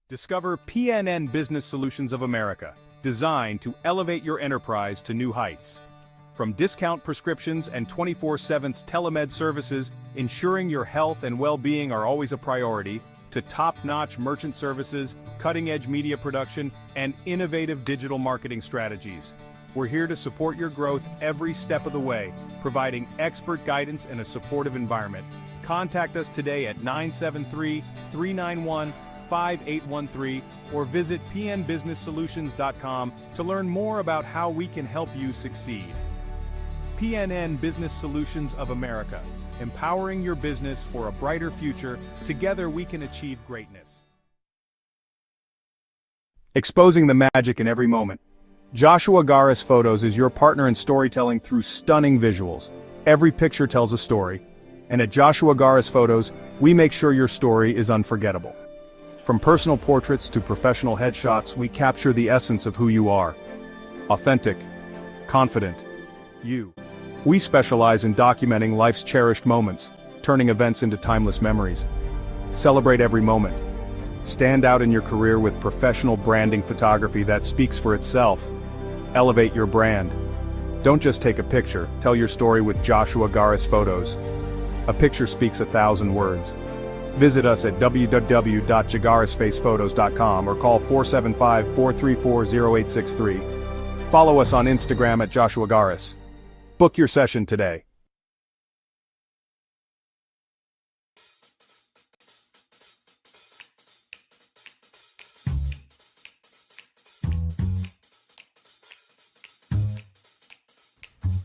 Discover PNN Business Solutions of America, designed to elevate your enterprise to new heights. From discount prescriptions and 24/7 telemed services, ensuring your health and well-being are always a priority, to top-notch merchant services, cutting-edge media production, and innovative digital marketing strategies. We're here to support your growth every step of the way, providing expert guidance and a supportive environment. Contact us today at 973-391-5813 or visit pnbusinesssolutions.com to learn more about how we can help you succeed. PNN Business Solutions of America, empowering your business for a brighter future. Together we can achieve greatness. Exposing the magic in every moment. Joshua Garis Photos is your partner in storytelling through stunning visuals. Every picture tells a story, and at Joshua Garis Photos, we make sure your story is unforgettable. From personal portraits to professional headshots, we capture the essence of who you are. Authentic, confident, you. We specialize in documenting life's cherished moments, turning events into timeless memories. Celebrate every moment. Stand out in your career with professional branding photography that speaks for itself. Elevate your brand. Don't just take a picture, tell your story with Joshua Garis Photos. A picture speaks 1,000 words. Visit us at www.jagarisfacephotos.com or call 475-434-0863. Follow us on Instagram at Joshua Garis. Book your session today.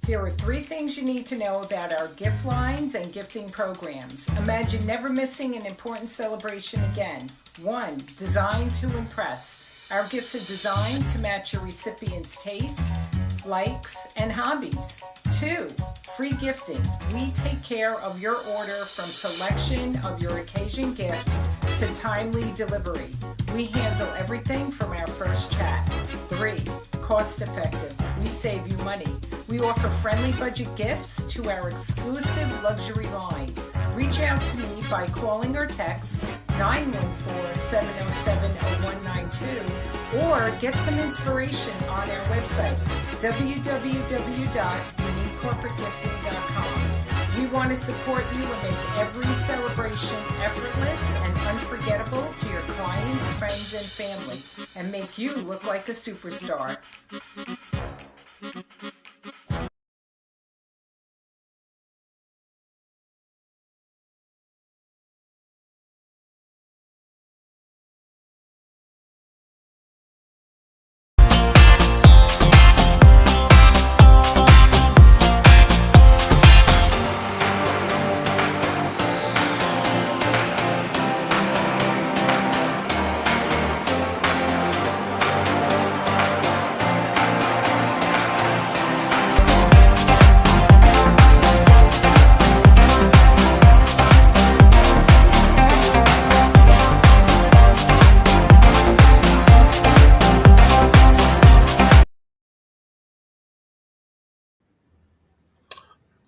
Here are 3 things you need to know about our gift lines and gifting programs. Imagine never missing an important celebration again. 1. Designed to impress. Our gifts are designed to match your recipient's tastes, likes, and hobbies. 2. Free gifting. We take care of your order from selection of your occasion gift to timely delivery. We handle everything from our first chat. 3. Cost effective. We save you money. We offer friendly budget gifts to our exclusive luxury line. Reach out to me by calling or text 914-707-0192 or get some inspiration on our website, www.uniquecorporategifting.com. We want to support you and make every celebration effortless and unforgettable to your clients, friends, and family, and make you look like a superstar.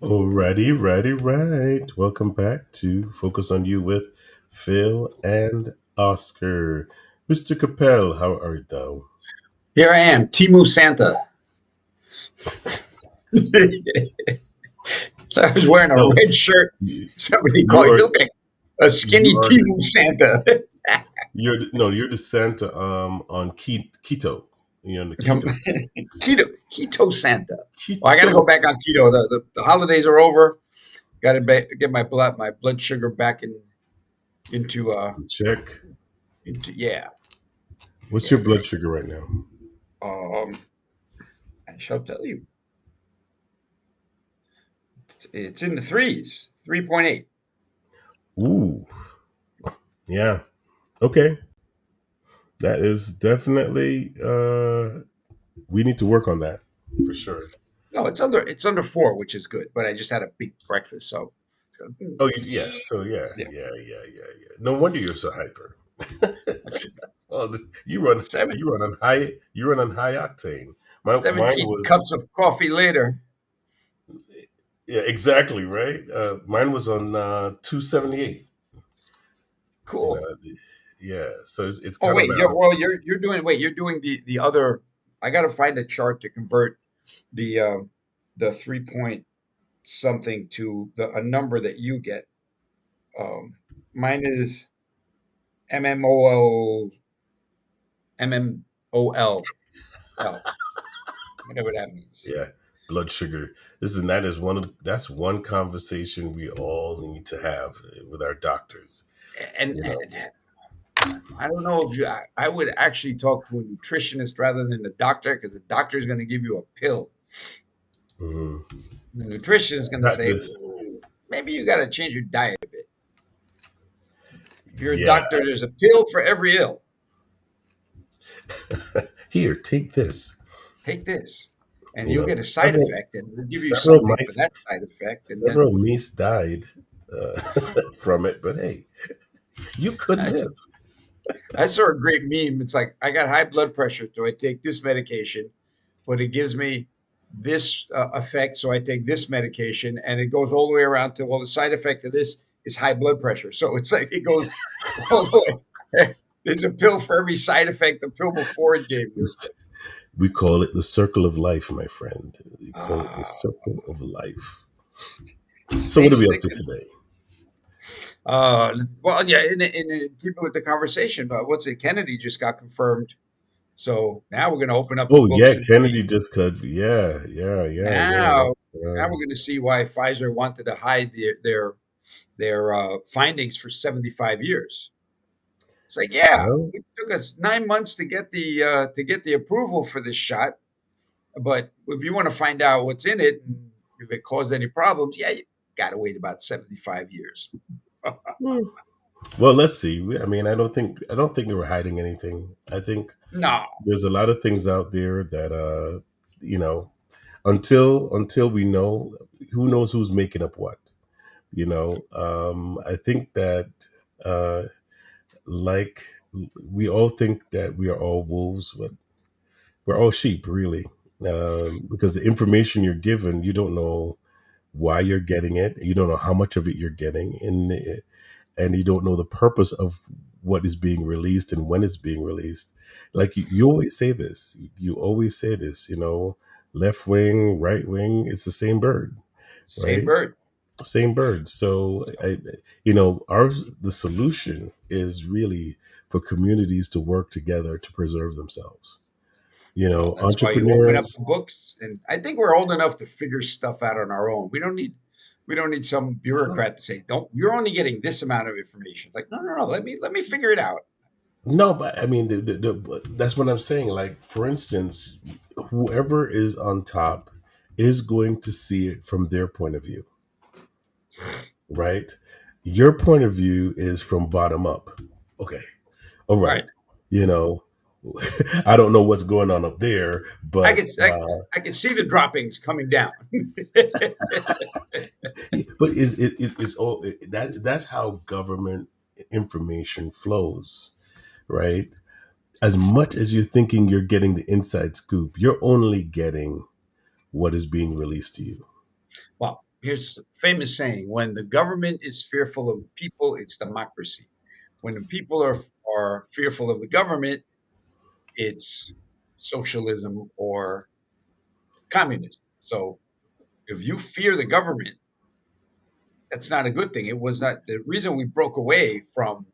Alrighty, right. Welcome back to Focus on You with Phil and Oscar. Mr. Capel, how are you now? Here I am, Timu Santa. So I was wearing a red shirt. Somebody called you look like a skinny Timu Santa. You're the Santa on keto. You're on the keto. Keto Santa. Well, I got to go back on keto. The holidays are over. Got to get my blood sugar back into check. Yeah. What's your blood sugar right now? I shall tell you. It's in the 3s, 3.8. Ooh. Yeah. Okay. That is definitely we need to work on that for sure. No, it's under 4, which is good. But I just had a big breakfast, so. Oh yeah. So yeah. No wonder you're so hyper. You run on high octane. 17 cups of coffee later. Yeah, exactly right. Mine was on 278. Cool. Yeah. So it's Oh kind of wait, about. you're doing the other. I got to find a chart to convert the 3 point something to a number that you get. Um, Mine is MMOL MMOL whatever that means. Yeah, blood sugar. This is that is one of that's one conversation we all need to have with our doctors. You know. And I don't know if I would actually talk to a nutritionist rather than a doctor because the doctor is going to give you a pill. Mhm. The nutritionist is going to Not say, this. "Ooh, maybe you got to change your diet a bit." If you're a Yeah. doctor, there's a pill for every ill. Here, take this. Take this, and You you'll know, get a side effect, and we'll give you several something for mice that side effect. And then several mice died uh, from it, but hey, you could I, live. I saw a great meme. It's like, I got high blood pressure, so I take this medication, but it gives me this effect, so I take this medication, and it goes all the way around to, well, the side effect of this is high blood pressure. So it's like it goes all the way. There's a pill for every side effect the pill before it gave you. This- we call it the circle of life, my friend. We call it the Ah, circle of life. So, stay what are we up sick. to today? Well, yeah, in keeping with the conversation, but what's it? Kennedy just got confirmed. So now we're going to open up the Oh yeah, books and see. Kennedy just cut. Yeah, yeah, yeah, yeah. Now, That's, now we're going to see why Pfizer wanted to hide their findings for 75 years. It's like, yeah, well, it took us 9 months to get the approval for this shot, but if you want to find out what's in it and if it caused any problems, yeah, you got to wait about 75 years. hmm. Well, let's see. I mean, I don't think they were hiding anything. I think No, there's a lot of things out there that you know, until we know, who knows who's making up what. I think that uh like we all think that we are all wolves, but we're all sheep, really. Because the information you're given, you don't know why you're getting it. You don't know how much of it you're getting, and you don't know the purpose of what is being released and when it's being released. Like you always say this. You always say this. Left wing, right wing. It's the same bird, same right? bird. Same bird. So, the solution is really for communities to work together to preserve themselves. Well, that's why you open up Entrepreneurs. the books, and I think we're old enough to figure stuff out on our own. We don't need some bureaucrat to say, "Don't, you're only getting this amount of information." It's like, no, no, no. Let me figure it out. No, but I mean, that's what I'm saying. Like, for instance, whoever is on top is going to see it from their point of view, right? Your point of view is from bottom up. Okay, all Right. right. You know, I don't know what's going on up there, I but could I, I could see the droppings coming down. is all that's how government information flows, right? As much as you're thinking you're getting the inside scoop, you're only getting what is being released to you. Well, here's a famous saying: when the government is fearful of the people, it's democracy. When the people are fearful of the government, it's socialism or communism. So if you fear the government, that's not a good thing. It was not the reason we broke away from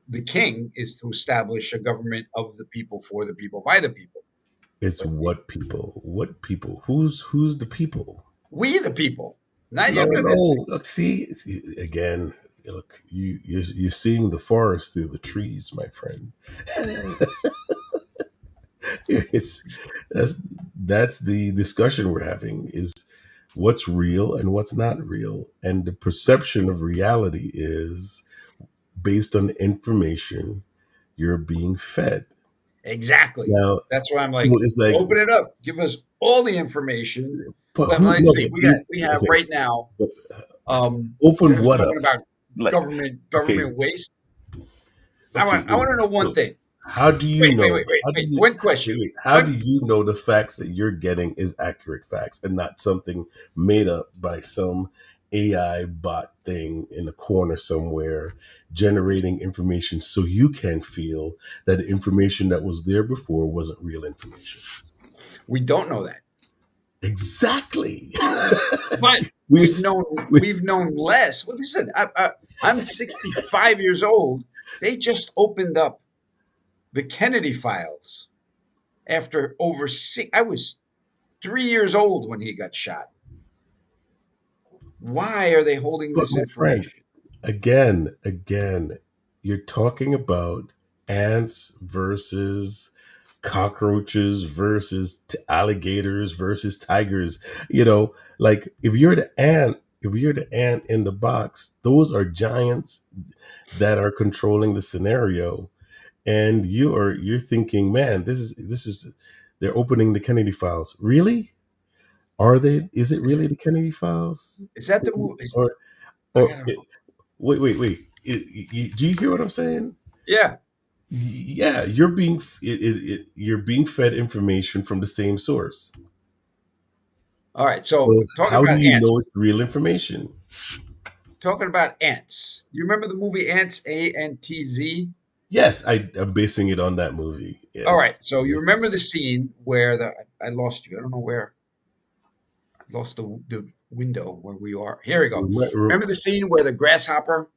the king is to establish a government of the people, for the people, by the people. It's But if what people? What people? Who's the people? we, the people, not No, you, no. Look, see again. Look, you're seeing the forest through the trees, my friend. It's that's the discussion we're having is what's real and what's not real, and the perception of reality is based on the information you're being fed. exactly. Now, That's why I'm so like, it's like, open it up, give us all the information. but But who? let's No, see, but you we have okay? right now. But We're open what up? talking about Like, okay, government waste. okay, I want wait. to know one So, thing. how do you know? How do Wait. you? One question. How One do you know the facts that you're getting is accurate facts and not something made up by some AI bot thing in the corner somewhere generating information so you can feel that the information that was there before wasn't real information. We don't know that, Exactly. but we're we've st- known we we've known less. Well, listen, I'm 65 years old. They just opened up the Kennedy files after over six. I was 3 years old when he got shot. Why are they holding but this my friend, information? again, you're talking about ants versus cockroaches versus alligators versus tigers. Like if you're the ant in the box, those are giants that are controlling the scenario, and you're thinking, man, this is they're opening the Kennedy files. Really? Are they? Is it Is, really the Kennedy files? is that the Is it, movie? I or gotta know. wait. Do you hear what I'm saying? Yeah. Yeah, you're being fed information from the same source. All right. So So talking how do about you ants. know it's real information? Talking about ants. You remember the movie Ants? ANTZ. Yes, I'm basing it on that movie. All right. Yes, So you yes. remember the scene where I lost you. I don't know where. I lost the window where we are. Here we go. Remember the scene where the grasshopper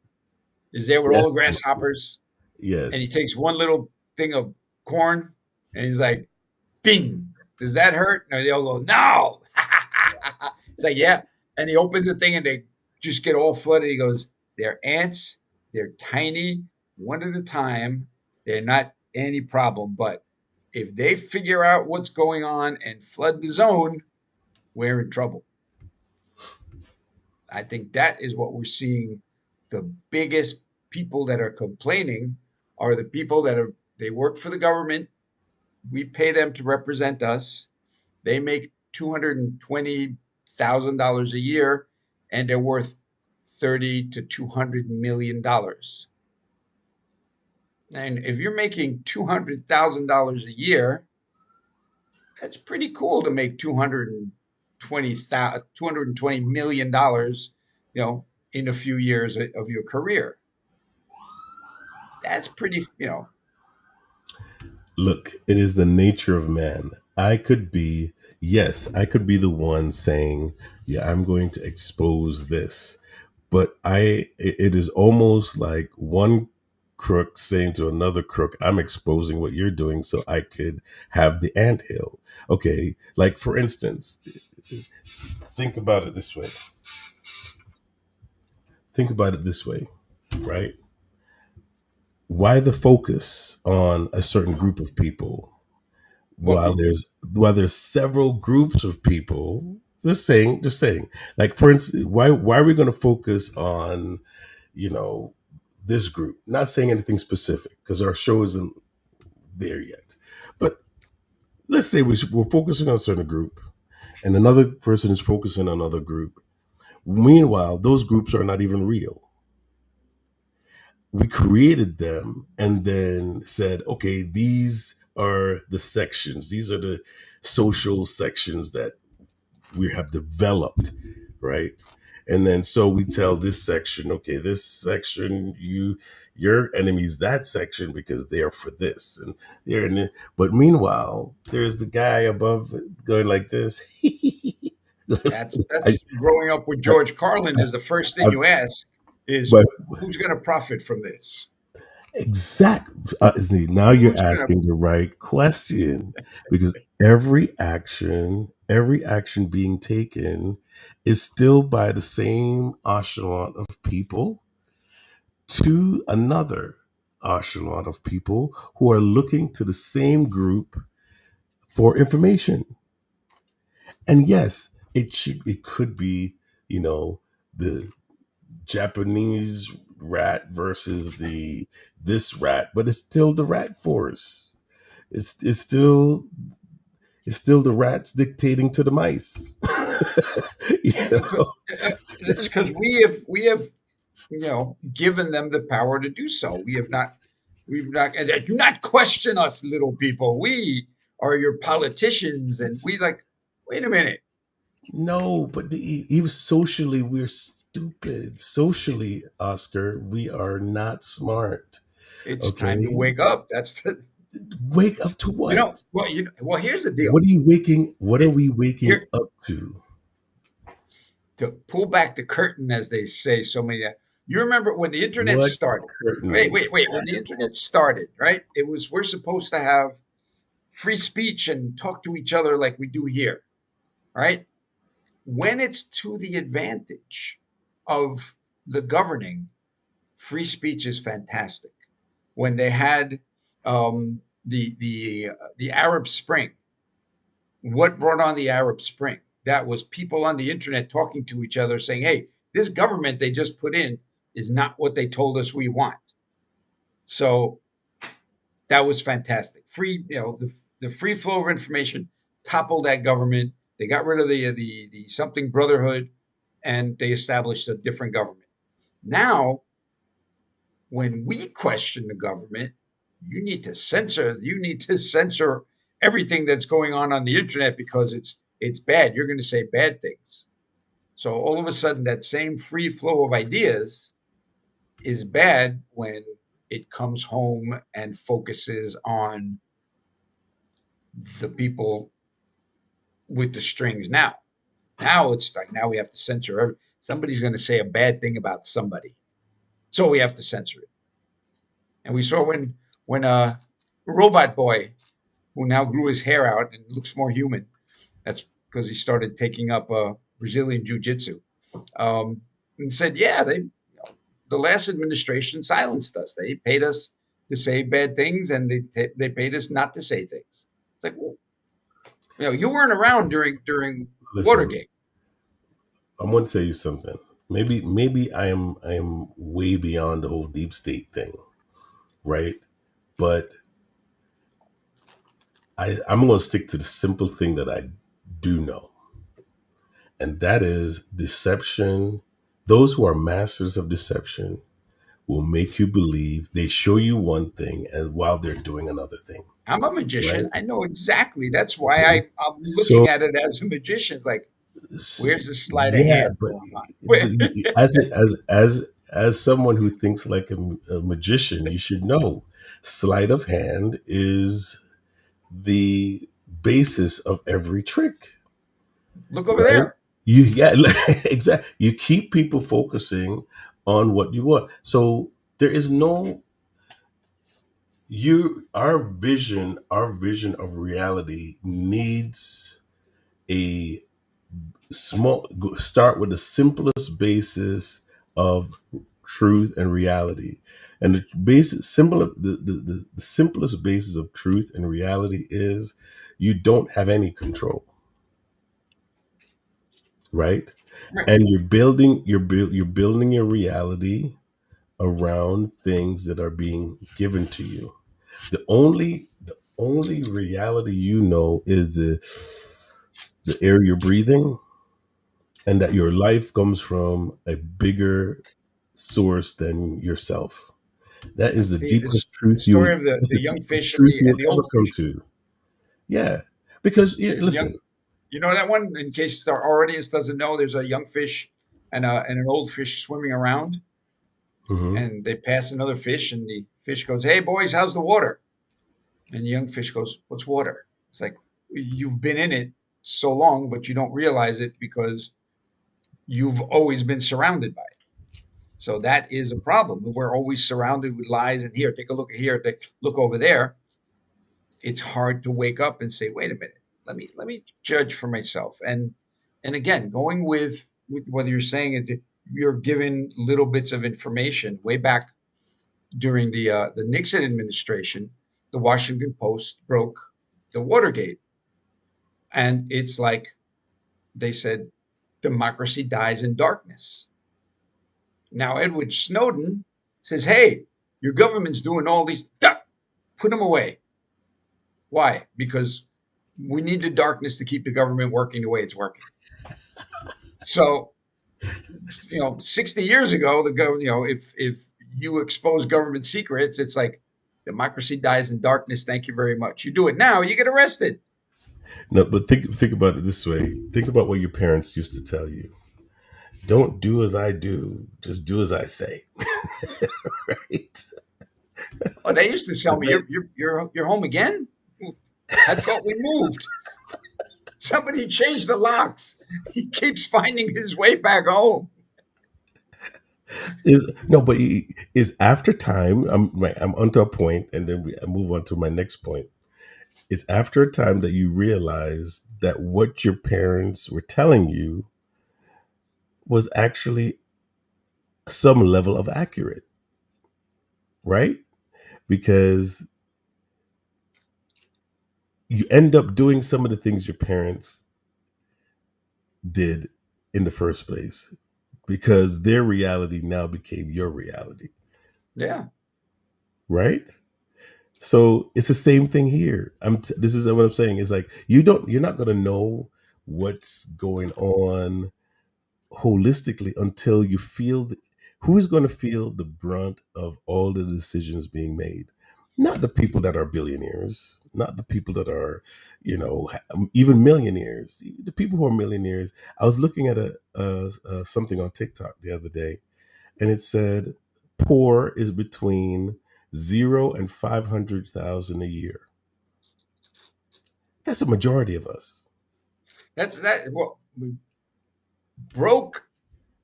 is there with all Yes, the grasshoppers, and he yes. takes one little thing of corn, and he's like, "Ding! Does that hurt?" And they all go, "No!" It's like, "Yeah." And he opens the thing, and they just get all flooded. He goes, "They're ants. They're tiny, one at a time. They're not any problem. But if they figure out what's going on and flood the zone, we're in trouble." I think that is what we're seeing. The biggest people that are complaining are the people that are they work for the government. We pay them to represent us. They make $220,000 a year, and they're worth 30 to $200 million. And if you're making $200,000 a year, that's pretty cool to make 220 million dollars, in a few years of your career. That's pretty. Look, it is the nature of man. I could be the one saying, yeah, I'm going to expose this. But it is almost like one crook saying to another crook, I'm exposing what you're doing so I could have the anthill. Okay. Like, for instance, think about it this way. Think about it this way, right? Why the focus on a certain group of people What while group? there's several groups of people just saying, like, for instance, why are we going to focus on you know this group, not saying anything specific because our show isn't there yet, but let's say we're focusing on a certain group and another person is focusing on another group. Meanwhile, those groups are not even real. We created them and then said, okay, these are the sections, these are the social sections that we have developed, right? And then so we tell this section, okay, this section, your enemies that section because they are for this and they're in it. But meanwhile, there's the guy above going like this. I, That's growing up with I, George Carlin. Is the first thing I, you ask is but who's going to profit from this? exact. See, now you're Who's going to? asking the right question because every action being taken is still by the same echelon of people to another echelon of people who are looking to the same group for information. And yes, it could be, you know, the Japanese rat versus the this rat, but it's still the rat force. It's still the rats dictating to the mice. you Because know? it's because we have given them the power to do so. We've not, and do not question us, little people. We are your politicians, and we like. Wait a minute. No, but even socially, we're stupid. Socially, Oscar, we are not smart. It's time to Okay, wake up. That's the wake up to what? well, here's the deal. What are you waking? What are It, we waking here up to? to pull back the curtain, as they say so many. You remember when the internet What started? Wait, curtain? wait, wait. When the internet started, right? It was we're supposed to have free speech and talk to each other like we do here, right? When it's to the advantage of the governing, free speech is fantastic. When they had the Arab Spring, what brought on the Arab Spring? That was people on the internet talking to each other, saying, "Hey, this government they just put in is not what they told us we want." So that was fantastic. Free, the free flow of information toppled that government. They got rid of the something brotherhood, and they established a different government. Now, when we question the government, you need to censor everything that's going on the internet because it's bad. You're going to say bad things. So all of a sudden that same free flow of ideas is bad when it comes home and focuses on the people with the strings. Now it's like now we have to censor somebody's going to say a bad thing about somebody, so we have to censor it. And we saw when Robot Boy, who now grew his hair out and looks more human. That's because he started taking up Brazilian jiu-jitsu. And said, yeah, the last administration silenced us. They paid us to say bad things, and they paid us not to say things. It's like, well, you weren't around during Listen, Watergate. I'm going to tell you something. Maybe I am way beyond the whole deep state thing, right? But I'm going to stick to the simple thing that I do know, and that is deception. Those who are masters of deception will make you believe they show you one thing and while they're doing another thing, I'm a magician. right? I know exactly. That's why Okay. I'm So looking at it as a magician. Like, where's the sleight of yeah, hand but going on? Where? as someone who thinks like a magician, you should know sleight of hand is the basis of every trick, Look over right? there. You yeah, exactly. You keep people focusing on what you want. So there is no you our vision of reality needs a small start with the simplest basis of truth and reality, and the basis simple the simplest basis of truth and reality is you don't have any control, right? Right. And you're building your reality around things that are being given to you. The only reality you know is the air you're breathing, and that your life comes from a bigger source than yourself. That is That's the the deepest truth story of that's the the young deepest fish and truth you'll the ever old come fish. to. Yeah, because The young, listen. you know that one. In case our audience doesn't know, there's a young fish and an old fish swimming around, Mhm. and they pass another fish, and the fish goes, "Hey boys, how's the water?" And the young fish goes, "What's water?" It's like you've been in it so long, but you don't realize it because you've always been surrounded by it. So that is a problem. We're always surrounded with lies. And here, take a look at here, look over there. It's hard to wake up and say, "Wait a minute, let me judge for myself." And again, going with whether you're saying it, you're given little bits of information. Way back during the Nixon administration, the Washington Post broke the Watergate, and it's like they said, democracy dies in darkness. Now Edward Snowden says, "Hey, your government's doing all these. Duh, put them away." Why? Because we need the darkness to keep the government working the way it's working. So, 60 years ago, if you expose government secrets, it's like democracy dies in darkness. Thank you very much. You do it now, you get arrested. No, but think about it this way. Think about what your parents used to tell you. Don't do as I do, just do as I say. Right? Oh, they used to tell me, Right? you're home again? I thought we moved. Somebody changed the locks. He keeps finding his way back home. Is no, but is after time. I'm right. I'm onto a point, and then I move on to my next point. It's after a time that you realize that what your parents were telling you was actually some level of accurate, right? Because you end up doing some of the things your parents did in the first place because their reality now became your reality, Yeah. right? So it's the same thing here. This is what I'm saying. It's like you're not going to know what's going on holistically until you feel who is going to feel the brunt of all the decisions being made. Not the people that are billionaires, not the people that are, even millionaires. The people who are millionaires. I was looking at something on TikTok the other day, and it said poor is between 0 and 500,000 a year. That's a majority of us. That's that. Well, broke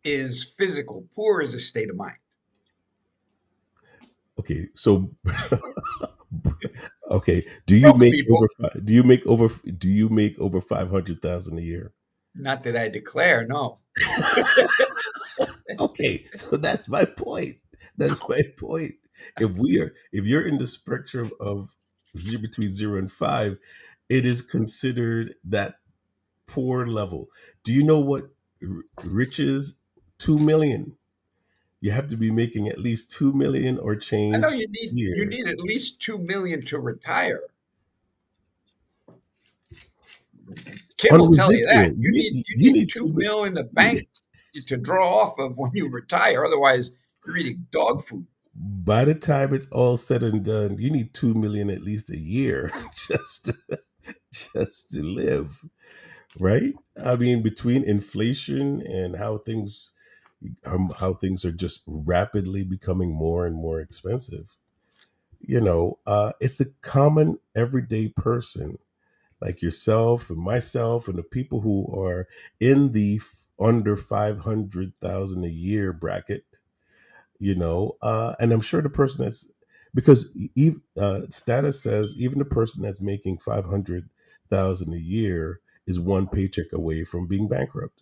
is physical, poor is a state of mind. Okay, so okay, do you Broke make over people, do you make over 500,000 a year? not that I declare, no. Okay, so that's my point. That's my point. If you're in the spectrum of between 0 and 5, it is considered that poor level. Do you know what riches 2 million? You have to be making at least 2 million or I know change a you year. need at least 2 million to retire. Kim On will tell you that. residual, You you need need two mil in the bank to draw off of when you retire. Otherwise, you're eating dog food. by the time it's all said and done, you need 2 million at least a year just to live, right? I mean, between inflation and how things are just rapidly becoming more and more expensive, it's a common everyday person like yourself and myself and the people who are in the under 500,000 a year bracket, and I'm sure the person that's because status says even the person that's making 500,000 a year is one paycheck away from being bankrupt.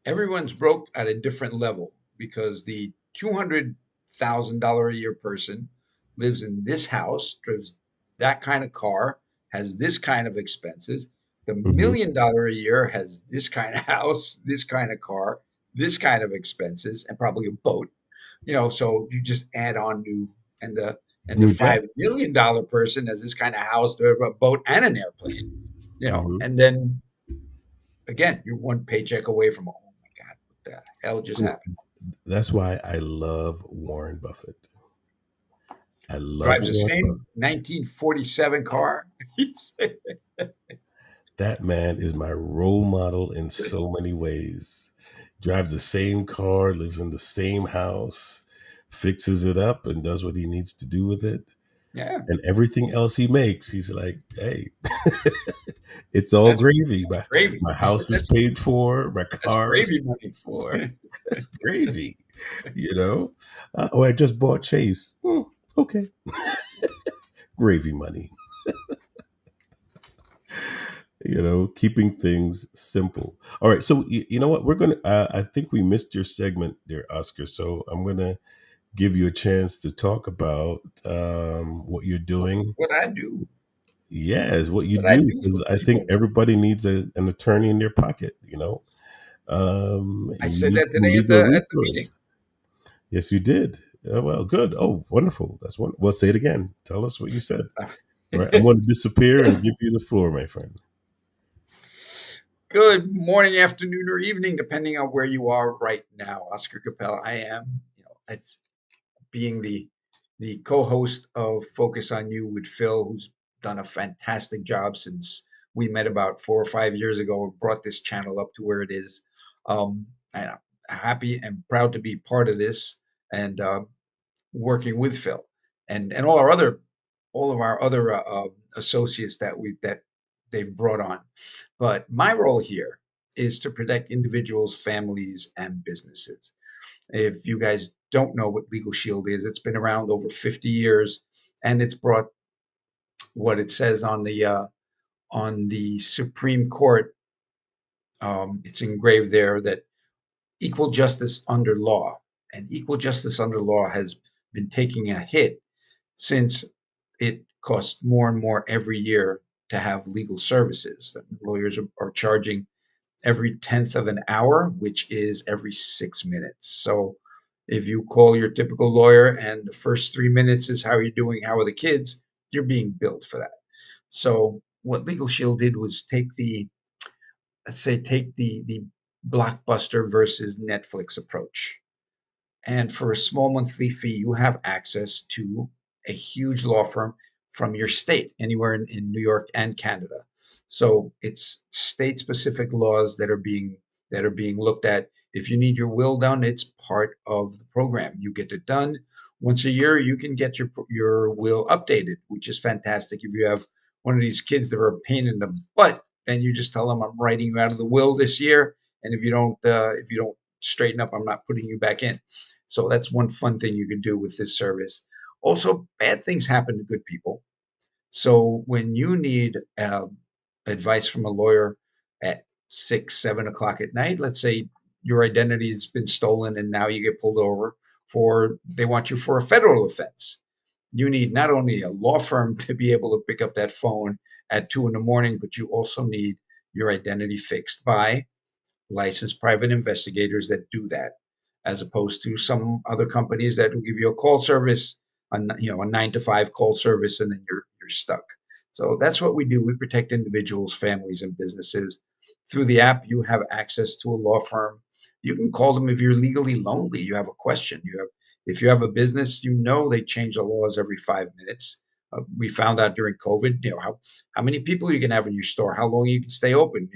Everyone's broke at a different level because the $200,000 a year person lives in this house, drives that kind of car, has this kind of expenses. The Hmm. $1 million a year has this kind of house, this kind of car, this kind of expenses, and probably a boat. So you just add on new and the New debt. $5 million person has this kind of house, a boat, and an airplane. Hmm. And then again, you're one paycheck away from, oh my God, what the hell just happened? That's why I love Warren Buffett. I love Drives the Warren same Buffett. 1947 car. That man is my role model in so many ways. Drives the same car, lives in the same house, fixes it up, and does what he needs to do with it. Yeah, And everything else he makes, he's like, hey, it's all that's gravy. gravy. My house is That's paid for, my that's car is gravy paid money. for. That's gravy, you know? Oh, I just bought Chase. Okay, gravy money. Keeping things simple. All right, so you know what? I think we missed your segment there, Oscar. So I'm gonna give you a chance to talk about what you're doing. What I do, Yes, what you what I do, do because for I think people. everybody needs an attorney in their pocket. I And you said need that some today at legal the meeting. resource. Yes, you did. Well, good. Oh, wonderful. That's one. Well, say it again. Tell us what you said. All right, I'm going to disappear and give you the floor, my friend. Good morning, afternoon, or evening, depending on where you are right now. Oscar Capel, I am. It's being the co-host of Focus on You with Phil, who's done a fantastic job since We met about 4 or 5 years ago and brought this channel up to where it is. And I'm happy and proud to be part of this and working with Phil and all of our other associates that they've brought on. But my role here is to protect individuals, families, and businesses. If you guys don't know what Legal Shield is, it's been around over 50 years, and it's brought what it says on the Supreme Court. It's engraved there that equal justice under law, and equal justice under law has been taking a hit since it costs more and more every year to have legal services. Lawyers are charging every tenth of an hour, which is every 6 minutes. So if you call your typical lawyer and the first 3 minutes is how are you doing, how are the kids, you're being billed for that. So what Legal Shield did was take the blockbuster versus Netflix approach. And for a small monthly fee, you have access to a huge law firm from your state, anywhere in New York and Canada. So it's state-specific laws that are being looked at. If you need your will done, it's part of the program. You get it done once a year. You can get your will updated, which is fantastic. If you have one of these kids that are a pain in the butt, then you just tell them, "I'm writing you out of the will this year, and if you don't straighten up, I'm not putting you back in." So that's one fun thing you can do with this service. Also, bad things happen to good people. So when you need advice from a lawyer at 6, 7 o'clock at night, let's say your identity has been stolen and now you get pulled over they want you for a federal offense. You need not only a law firm to be able to pick up that phone at 2 in the morning, but you also need your identity fixed by licensed private investigators that do that, as opposed to some other companies that will give you a call service, a 9 to 5 call service, and then you're stuck. So that's what we do. We protect individuals, families, and businesses. Through the app, you have access to a law firm. You can call them if you're legally lonely. You have a question. If you have a business, they change the laws every 5 minutes. We found out during COVID, how many people you can have in your store, how long you can stay open.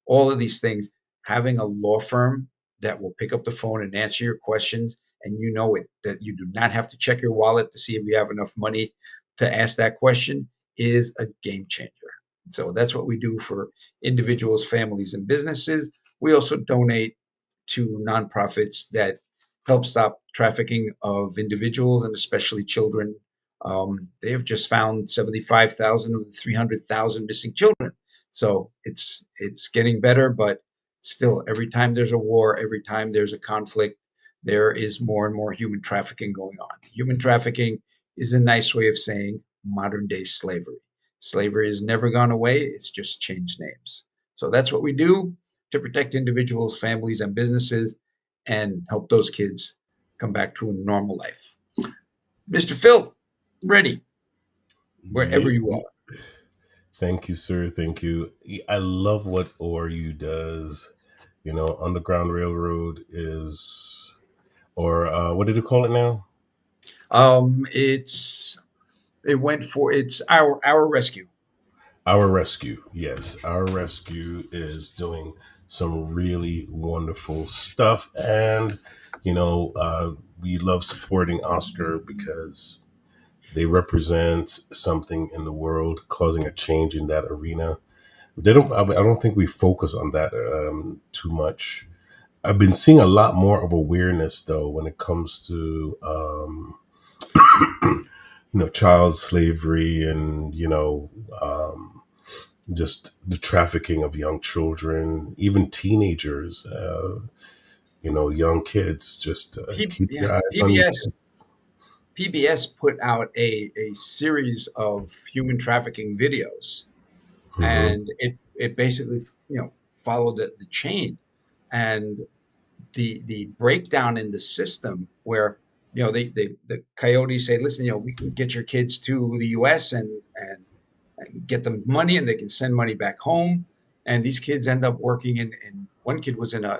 All of these things, having a law firm that will pick up the phone and answer your questions, and that you do not have to check your wallet to see if you have enough money to ask that question, is a game changer. So that's what we do for individuals, families, and businesses. We also donate to nonprofits that help stop trafficking of individuals and especially children. They have just found 75,000 of the 300,000 missing children. So it's getting better, but still, every time there's a war, every time there's a conflict, there is more and more human trafficking going on. Human trafficking is a nice way of saying modern day slavery. Slavery has never gone away, it's just changed names. So that's what we do to protect individuals, families, and businesses and help those kids come back to a normal life. Mr. Phil, ready wherever Yeah. you are. Thank you, sir. Thank you. I love what ORU does. Underground Railroad is, or what did you call it now? It's it's our rescue. Our Rescue. Yes, Our Rescue is doing some really wonderful stuff. And, we love supporting Oscar because they represent something in the world, causing a change in that arena. I don't think we focus on that too much. I've been seeing a lot more of awareness though when it comes to child slavery and just the trafficking of young children, even teenagers, young kids. Just keep Yeah, your eyes on your PBS PBS put out a series of human trafficking videos, kids. and it basically followed the chain and the breakdown in the system where the coyotes say, listen, we can get your kids to the US and get them money and they can send money back home, and these kids end up working in one kid was in a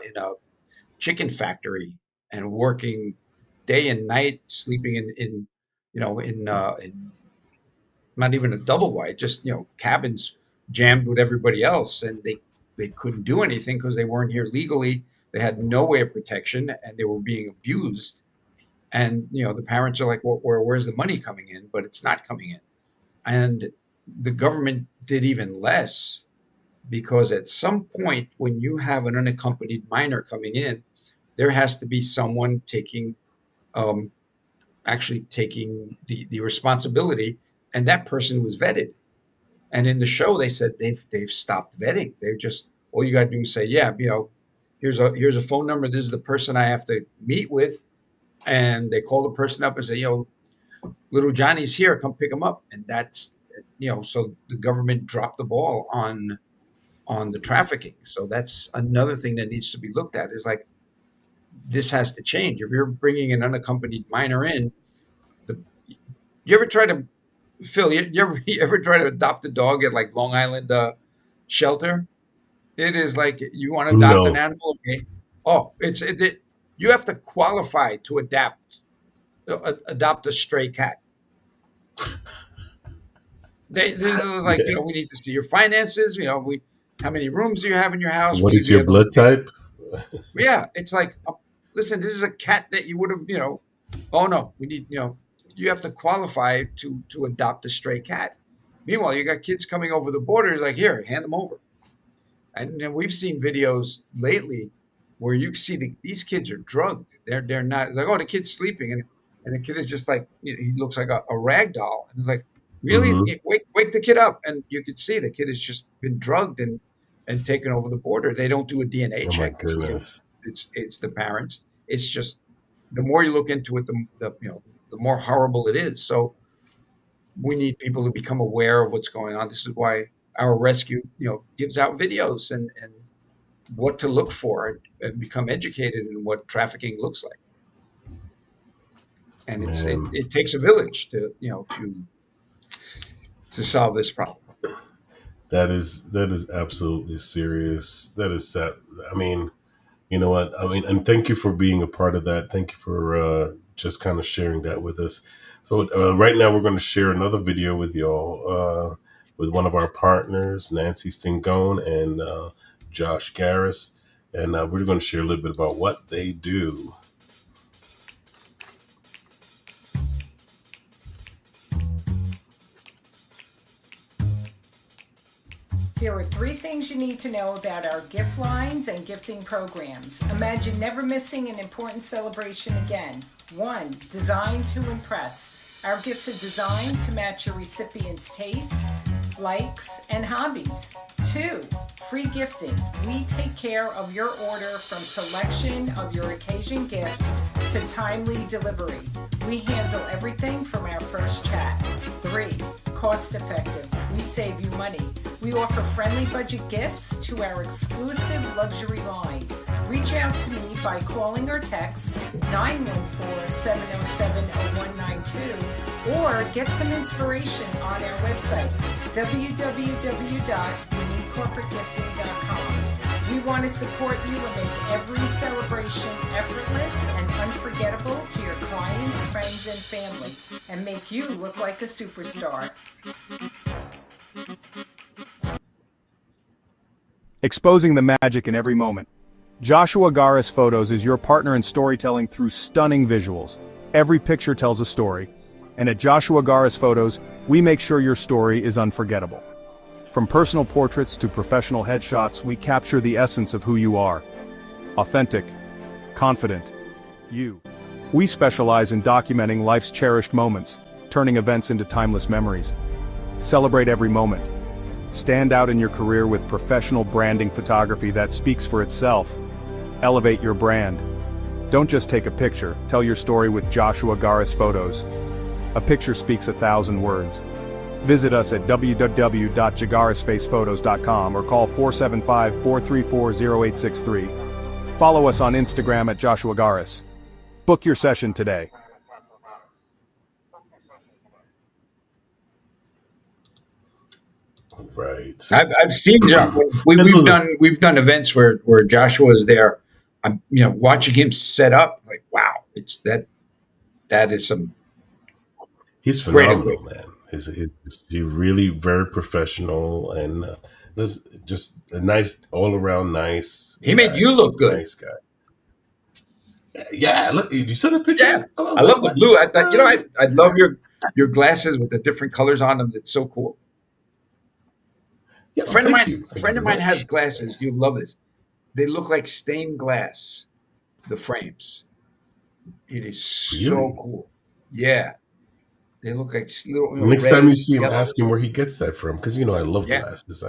chicken factory and working day and night, sleeping in not even a double wide, just cabins jammed with everybody else, and they couldn't do anything because they weren't here legally. They had no way of protection, and they were being abused. And the parents are like, well, where's the money coming in? But it's not coming in. And the government did even less, because at some point, when you have an unaccompanied minor coming in, there has to be someone um, actually taking the responsibility, and that person was vetted. And in the show, they said they've stopped vetting. They're just, all you got to do is say, yeah, here's a phone number. This is the person I have to meet with, and they call the person up and say, little Johnny's here, come pick him up. And that's, so the government dropped the ball on the trafficking. So that's another thing that needs to be looked at, is like, this has to change. If you're bringing an unaccompanied minor in, the you ever try to Phil, you ever try to adopt a dog at like Long Island shelter? It is like, you want to adopt an No. animal, okay? Oh, you have to qualify to adopt a stray cat. They're like, we Yes. need to see your finances. How many rooms do you have in your house? What Will you is be your able to blood type? Yeah, it's like, listen, this is a cat that you would have, oh no, you have to qualify to adopt a stray cat. Meanwhile, you got kids coming over the border, it's like, here, hand them over. And then we've seen videos lately where you see these kids are drugged. They're not like, oh, the kid's sleeping, and the kid is just like, he looks like a rag doll, and it's like, really? Hmm. Wake the kid up, and you can see the kid has just been drugged and taken over the border. They don't do a DNA Oh my check to see if goodness. it's the parents. It's just, the more you look into it, the more horrible it is. So we need people to become aware of what's going on. This is why our rescue, gives out videos and what to look for, and become educated in what trafficking looks like. And Man, it takes a village to solve this problem. that is absolutely serious. That is sad. I mean, you know what? I mean, and thank you for being a part of that. Thank you for just kind of sharing that with us. So right now, we're going to share another video with y'all with one of our partners, Nancy Stingone and Josh Garris, and we're going to share a little bit about what they do. Here are 3 things you need to know about our gift lines and gifting programs. Imagine never missing an important celebration again. 1. Designed to impress. Our gifts are designed to match your recipient's tastes, likes, and hobbies. 2. Free gifting. We take care of your order from selection of your occasion gift to timely delivery. We handle everything from our first chat. 3. Cost effective. We save you money. We offer friendly budget gifts to our exclusive luxury line. Reach out to me by calling or text 914-707-0192 or get some inspiration on our website www.uniquecorporategifting.com. We want to support you and make every celebration effortless and unforgettable to your clients, friends, and family, and make you look like a superstar. Exposing the magic in every moment. Joshua Garris Photos is your partner in storytelling through stunning visuals. Every picture tells a story, and at Joshua Garris Photos, we make sure your story is unforgettable. From personal portraits to professional headshots, we capture the essence of who you are. Authentic, confident, you. We specialize in documenting life's cherished moments, turning events into timeless memories. Celebrate every moment. Stand out in your career with professional branding photography that speaks for itself. Elevate your brand. Don't just take a picture, tell your story with Joshua Garris Photos. A picture speaks 1,000 words. Visit us at www.jagarisfacephotos.com or call 475-434-0863. Follow us on Instagram at Joshua Garris. Book your session today. Right. I've seen John. We've done events where Joshua is there. I'm watching him set up. Like, wow, that is some He's great phenomenal, equipment. man. He's really very professional, and this just a nice all around nice He made guy. you look good. Nice guy. Yeah, look, you saw the Yeah, picture? Oh, I I was like, love the blue. what? I thought, I love your glasses with the different colors on them. It's so cool. Yeah, A well, friend of thank mine, you. a Thank you friend of very mine has much. glasses. You'd love this. They look like stained glass. The frames. It is so Really? cool. Yeah, they look like little, Next time you reds, see him, ask yellows. him where he gets that from, because I love Yeah, glasses.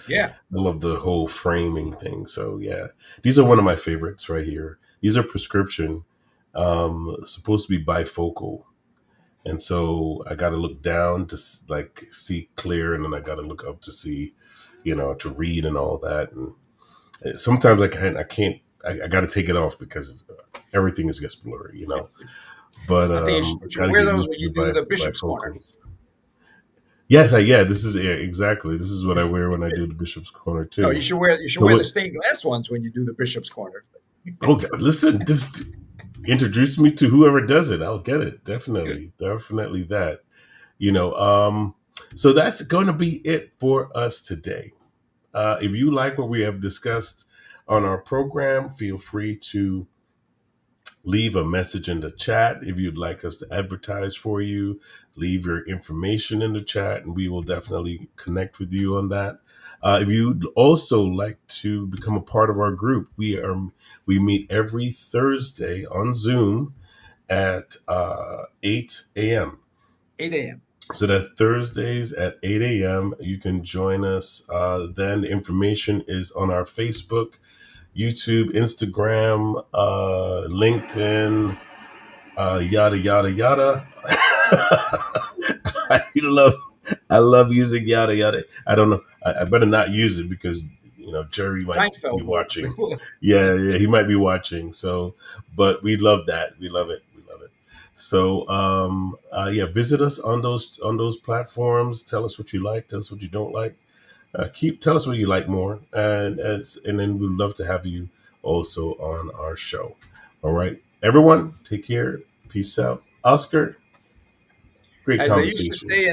yeah. I love the whole framing thing. So yeah, these are one of my favorites right here. These are prescription, supposed to be bifocal, and so I got to look down to like see clear, and then I got to look up to see, to read and all that. And sometimes I got to take it off because everything is gets blurry. But I think you should got to wear get those used when to you the do the Bishop's Corner. bifocals. Yes, yeah, this is exactly. This is what I wear when I do the Bishop's Corner No, too. you should So wear the what? stained glass ones when you do the Bishop's Corner. Okay, listen, just introduce me to whoever does it. I'll get it. Definitely, definitely that. You know, um, so that's going to be it for us today. If you like what we have discussed on our program, feel free to leave a message in the chat. If you'd like us to advertise for you, leave your information in the chat and we will definitely connect with you on that. If you'd also like to become a part of our group, we meet every Thursday on Zoom at 8 a.m. 8 a.m. So that Thursdays at 8 a.m. You can join us. Then the information is on our Facebook, YouTube, Instagram, LinkedIn, yada yada yada. I love I love using yada yada. I don't know. I better not use it because Jerry might be Seinfeld watching. will. Yeah, he might be watching. So, but we love that. We love it. We love it. So, yeah, visit us on those platforms. Tell us what you like. Tell us what you don't like. Tell us what you like more, and then we'd love to have you also on our show. All right, everyone, take care. Peace out. Oscar, great As they used to conversation. say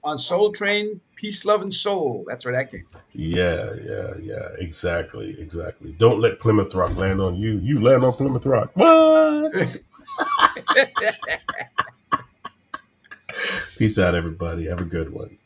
on Soul Train, peace, love, and soul. That's where that came from. Yeah, yeah, yeah. Exactly, exactly. Don't let Plymouth Rock land on you. You land on Plymouth Rock. What? Peace out, everybody. Have a good one.